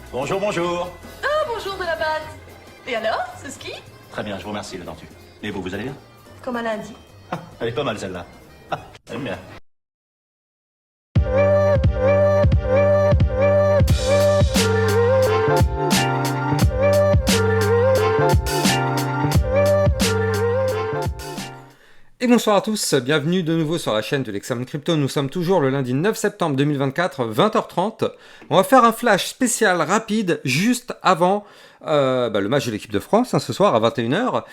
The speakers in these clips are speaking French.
Bonjour, bonjour. Ah, bonjour de la batte. Et alors, ce ski? Très bien, je vous remercie, le dentu. Et vous, vous allez bien? Comme un lundi. Ah, elle est pas mal, celle-là. Ah, j'aime bien. Et bonsoir à tous, bienvenue de nouveau sur la chaîne de l'Examen Crypto. Nous sommes toujours le lundi 9 septembre 2024, 20h30. On va faire un flash spécial rapide juste avant le match de l'équipe de France ce soir à 21h.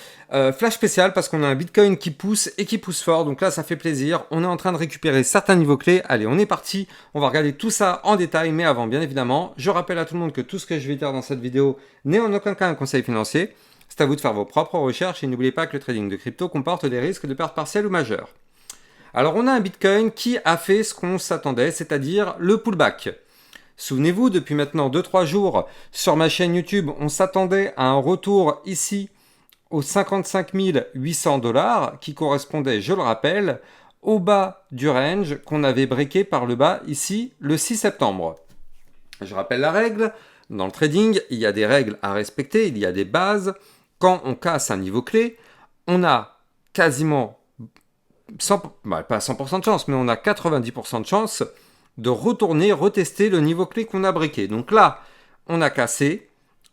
Flash spécial parce qu'on a un Bitcoin qui pousse et qui pousse fort, donc là ça fait plaisir. On est en train de récupérer certains niveaux clés. Allez, on est parti, on va regarder tout ça en détail, mais avant bien évidemment, je rappelle à tout le monde que tout ce que je vais dire dans cette vidéo n'est en aucun cas un conseil financier. C'est à vous de faire vos propres recherches et n'oubliez pas que le trading de crypto comporte des risques de perte partielle ou majeure. Alors on a un Bitcoin qui a fait ce qu'on s'attendait, c'est-à-dire le pullback. Souvenez-vous, depuis maintenant 2-3 jours, sur ma chaîne YouTube, on s'attendait à un retour ici aux 55 800 $, qui correspondait, je le rappelle, au bas du range qu'on avait breaké par le bas ici le 6 septembre. Je rappelle la règle, dans le trading, il y a des règles à respecter, il y a des bases. Quand on casse un niveau clé, on a quasiment, pas 100% de chance, mais on a 90% de chance de retourner, retester le niveau clé qu'on a breaké. Donc là, on a cassé,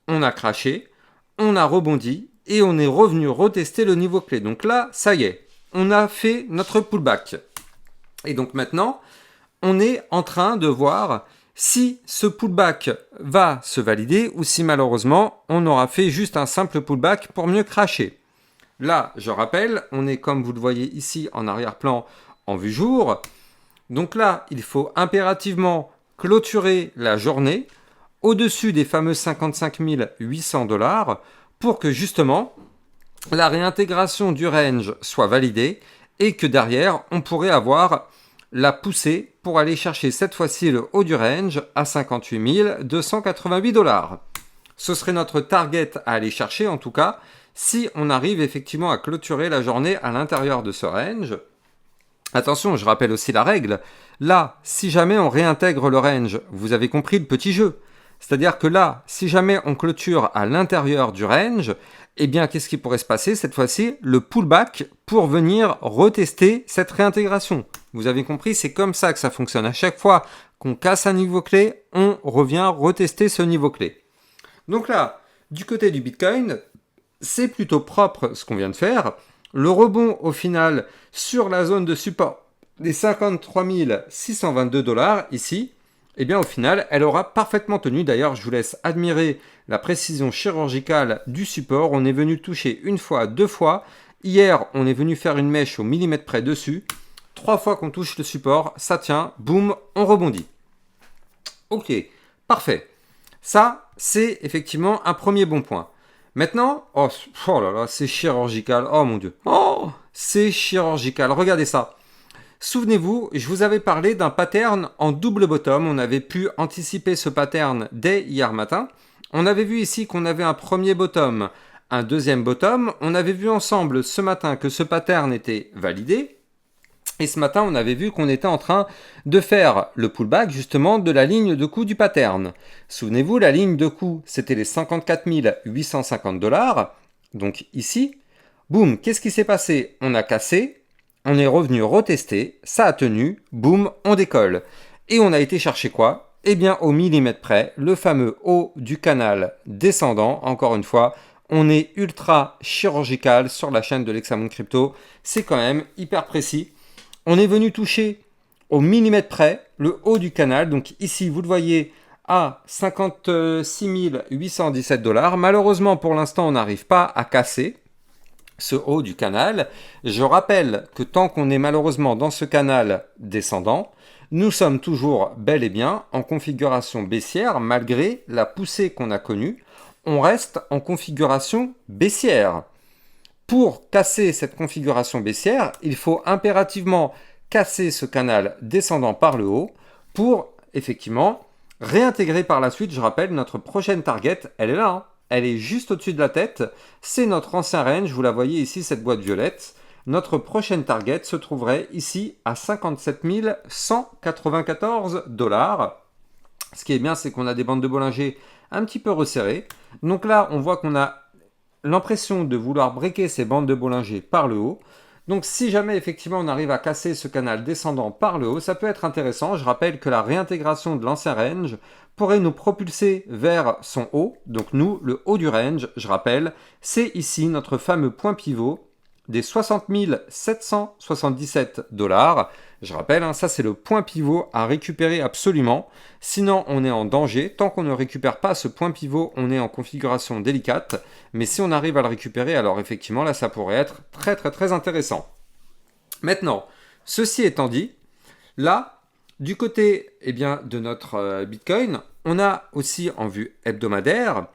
on a craché, on a rebondi et on est revenu retester le niveau clé. Donc là, ça y est, on a fait notre pullback. Et donc maintenant, on est en train de voir si ce pullback va se valider ou si malheureusement on aura fait juste un simple pullback pour mieux cracher. Là, je rappelle, on est comme vous le voyez ici en arrière-plan en vue jour. Donc là, il faut impérativement clôturer la journée au-dessus des fameux 55 800 $ pour que justement la réintégration du range soit validée et que derrière, on pourrait avoir la poussée pour aller chercher cette fois-ci le haut du range à 58 288 $. Ce serait notre target à aller chercher en tout cas si on arrive effectivement à clôturer la journée à l'intérieur de ce range. Attention, je rappelle aussi la règle. Là, si jamais on réintègre le range, vous avez compris le petit jeu. C'est-à-dire que là, si jamais on clôture à l'intérieur du range, eh bien, qu'est-ce qui pourrait se passer cette fois-ci? Le pullback pour venir retester cette réintégration. Vous avez compris, c'est comme ça que ça fonctionne. À chaque fois qu'on casse un niveau clé, on revient retester ce niveau clé. Donc là, du côté du Bitcoin, c'est plutôt propre ce qu'on vient de faire. Le rebond au final sur la zone de support des 53 622 $ ici, eh bien au final, elle aura parfaitement tenu. D'ailleurs, je vous laisse admirer la précision chirurgicale du support. On est venu toucher une fois, deux fois. Hier, on est venu faire une mèche au millimètre près dessus. 3 fois qu'on touche le support, ça tient, boum, on rebondit. Ok, parfait. Ça, c'est effectivement un premier bon point. Maintenant, oh là là, c'est chirurgical. Oh mon Dieu. Oh, c'est chirurgical. Regardez ça. Souvenez-vous, je vous avais parlé d'un pattern en double bottom. On avait pu anticiper ce pattern dès hier matin. On avait vu ici qu'on avait un premier bottom, un deuxième bottom. On avait vu ensemble ce matin que ce pattern était validé. Et ce matin, on avait vu qu'on était en train de faire le pullback justement de la ligne de coût du pattern. Souvenez-vous, la ligne de coût, c'était les 54 850 $. Donc ici, boum, qu'est-ce qui s'est passé? On a cassé, on est revenu retester, ça a tenu, boum, on décolle. Et on a été chercher quoi? Eh bien, au millimètre près, le fameux haut du canal descendant, encore une fois, on est ultra chirurgical sur la chaîne de l'Examen Crypto, c'est quand même hyper précis. On est venu toucher au millimètre près le haut du canal. Donc ici, vous le voyez, à 56 817 $. Malheureusement, pour l'instant, on n'arrive pas à casser ce haut du canal. Je rappelle que tant qu'on est malheureusement dans ce canal descendant, nous sommes toujours bel et bien en configuration baissière malgré la poussée qu'on a connue. On reste en configuration baissière. Pour casser cette configuration baissière, il faut impérativement casser ce canal descendant par le haut pour effectivement réintégrer par la suite. Je rappelle, notre prochaine target, elle est là, hein. Elle est juste au-dessus de la tête. C'est notre ancien range, vous la voyez ici, cette boîte violette. Notre prochaine target se trouverait ici à 57 194 $. Ce qui est bien, c'est qu'on a des bandes de Bollinger un petit peu resserrées. Donc là, on voit qu'on a l'impression de vouloir breaker ces bandes de Bollinger par le haut. Donc si jamais effectivement on arrive à casser ce canal descendant par le haut, ça peut être intéressant. Je rappelle que la réintégration de l'ancien range pourrait nous propulser vers son haut. Donc nous, le haut du range, je rappelle, c'est ici notre fameux point pivot des 60 777 $. Je rappelle, hein, ça c'est le point pivot à récupérer absolument. Sinon, on est en danger. Tant qu'on ne récupère pas ce point pivot, on est en configuration délicate. Mais si on arrive à le récupérer, alors effectivement, là, ça pourrait être très très très intéressant. Maintenant, ceci étant dit, là, du côté de notre Bitcoin, on a aussi en vue hebdomadaire,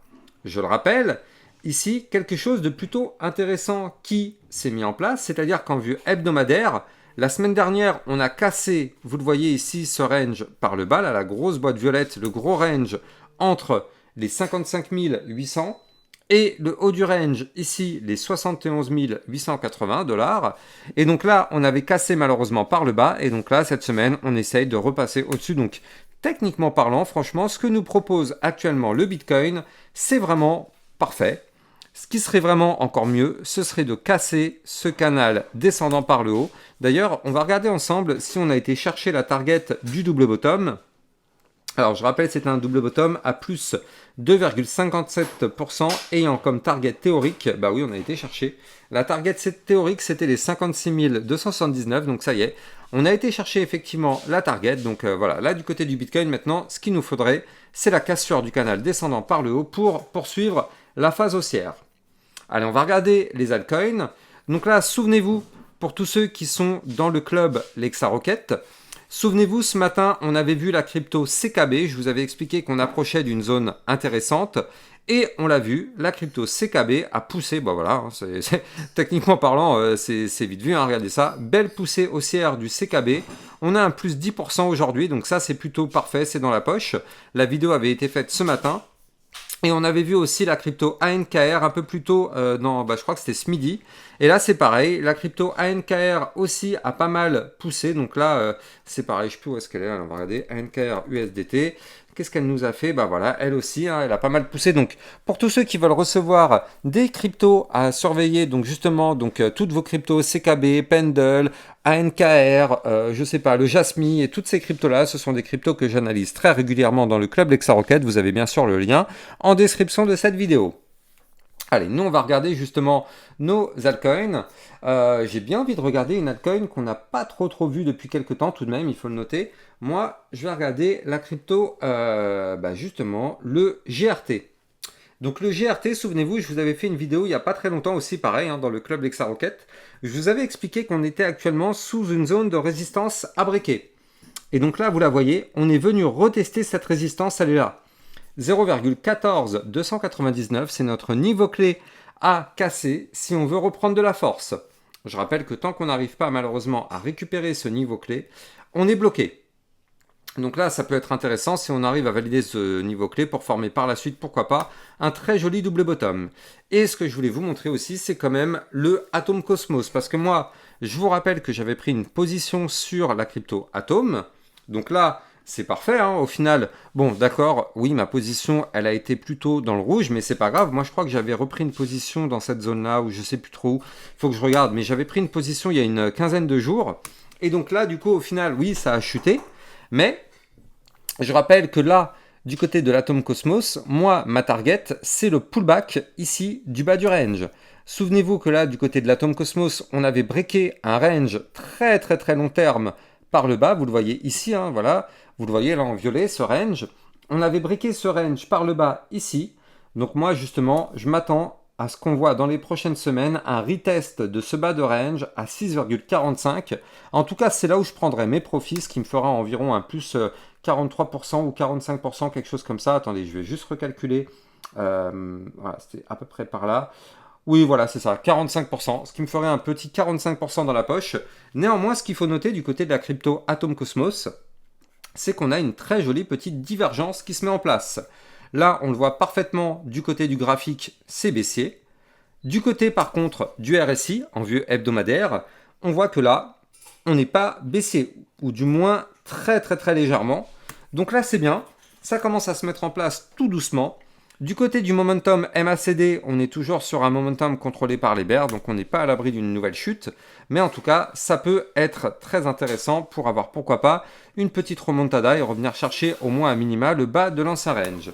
je le rappelle, ici quelque chose de plutôt intéressant qui s'est mis en place, c'est-à-dire qu'en vue hebdomadaire, la semaine dernière, on a cassé, vous le voyez ici, ce range par le bas, là, la grosse boîte violette, le gros range entre les 55 800 et le haut du range, ici, les 71 880 $. Et donc là, on avait cassé malheureusement par le bas, et donc là, cette semaine, on essaye de repasser au-dessus. Donc, techniquement parlant, franchement, ce que nous propose actuellement le Bitcoin, c'est vraiment parfait. Ce qui serait vraiment encore mieux, ce serait de casser ce canal descendant par le haut. D'ailleurs, on va regarder ensemble si on a été chercher la target du double bottom. Alors, je rappelle, c'est un double bottom à plus 2,57% ayant comme target théorique, bah oui, on a été chercher. La target théorique, c'était les 56 279, donc ça y est. On a été chercher effectivement la target, donc voilà. Là, du côté du Bitcoin, maintenant, ce qu'il nous faudrait, c'est la cassure du canal descendant par le haut pour poursuivre la phase haussière. Allez, on va regarder les altcoins. Donc là, souvenez-vous, pour tous ceux qui sont dans le club Lexa Rocket, souvenez-vous, ce matin, on avait vu la crypto CKB. Je vous avais expliqué qu'on approchait d'une zone intéressante. Et on l'a vu, la crypto CKB a poussé, bah voilà, techniquement parlant, c'est vite vu, hein, regardez ça. Belle poussée haussière du CKB. On a un plus 10% aujourd'hui, donc ça c'est plutôt parfait, c'est dans la poche. La vidéo avait été faite ce matin. Et on avait vu aussi la crypto ANKR un peu plus tôt, je crois que c'était ce midi. Et là, c'est pareil. La crypto ANKR aussi a pas mal poussé. Donc là, c'est pareil. Je ne sais plus où est-ce qu'elle est. Alors, on va regarder. ANKR USDT. Qu'est-ce qu'elle nous a fait? Bah voilà, elle aussi, hein, elle a pas mal poussé. Donc, pour tous ceux qui veulent recevoir des cryptos à surveiller, donc justement, toutes vos cryptos CKB, Pendle, ANKR, je sais pas, le Jasmy et toutes ces cryptos-là, ce sont des cryptos que j'analyse très régulièrement dans le club Lexa Rocket. Vous avez bien sûr le lien en description de cette vidéo. Allez, nous on va regarder justement nos altcoins. J'ai bien envie de regarder une altcoin qu'on n'a pas trop vu depuis quelques temps tout de même, il faut le noter. Moi, je vais regarder la crypto, justement, le GRT. Donc le GRT, souvenez-vous, je vous avais fait une vidéo il n'y a pas très longtemps aussi, pareil, hein, dans le club Lexa Rocket. Je vous avais expliqué qu'on était actuellement sous une zone de résistance à breaker. Et donc là, vous la voyez, on est venu retester cette résistance, elle est là. 0,14299, c'est notre niveau clé à casser si on veut reprendre de la force. Je rappelle que tant qu'on n'arrive pas malheureusement à récupérer ce niveau clé, on est bloqué. Donc là, ça peut être intéressant si on arrive à valider ce niveau clé pour former par la suite, pourquoi pas, un très joli double bottom. Et ce que je voulais vous montrer aussi, c'est quand même le Atom Cosmos. Parce que moi, je vous rappelle que j'avais pris une position sur la crypto Atom. Donc là, c'est parfait, hein, au final. Bon, d'accord, oui, ma position, elle a été plutôt dans le rouge, mais c'est pas grave. Moi, je crois que j'avais repris une position dans cette zone-là, où je sais plus trop où. Il faut que je regarde, mais j'avais pris une position il y a une quinzaine de jours. Et donc là, du coup, au final, oui, ça a chuté. Mais je rappelle que là, du côté de l'Atom Cosmos, moi, ma target, c'est le pullback ici du bas du range. Souvenez-vous que là, du côté de l'Atom Cosmos, on avait breaké un range très très très long terme par le bas. Vous le voyez ici, hein, voilà. Vous le voyez là en violet, ce range. On avait breaké ce range par le bas ici. Donc moi, justement, je m'attends à ce qu'on voit dans les prochaines semaines un retest de ce bas de range à 6,45. En tout cas, c'est là où je prendrai mes profits, ce qui me fera environ un plus 43% ou 45%, quelque chose comme ça. Attendez, je vais juste recalculer. Voilà, c'était à peu près par là. Oui, voilà, c'est ça, 45%, ce qui me ferait un petit 45% dans la poche. Néanmoins, ce qu'il faut noter du côté de la crypto Atom Cosmos, c'est qu'on a une très jolie petite divergence qui se met en place. Là, on le voit parfaitement du côté du graphique, c'est baissier. Du côté, par contre, du RSI, en vue hebdomadaire, on voit que là, on n'est pas baissier, ou du moins très très très légèrement. Donc là, c'est bien. Ça commence à se mettre en place tout doucement. Du côté du momentum MACD, on est toujours sur un momentum contrôlé par les bears, donc on n'est pas à l'abri d'une nouvelle chute. Mais en tout cas, ça peut être très intéressant pour avoir, pourquoi pas, une petite remontada et revenir chercher au moins à minima le bas de l'ancien range.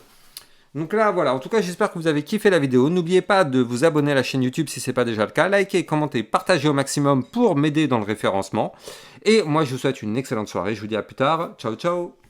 Donc là, voilà. En tout cas, j'espère que vous avez kiffé la vidéo. N'oubliez pas de vous abonner à la chaîne YouTube si ce n'est pas déjà le cas. Likez, commentez, partagez au maximum pour m'aider dans le référencement. Et moi, je vous souhaite une excellente soirée. Je vous dis à plus tard. Ciao, ciao.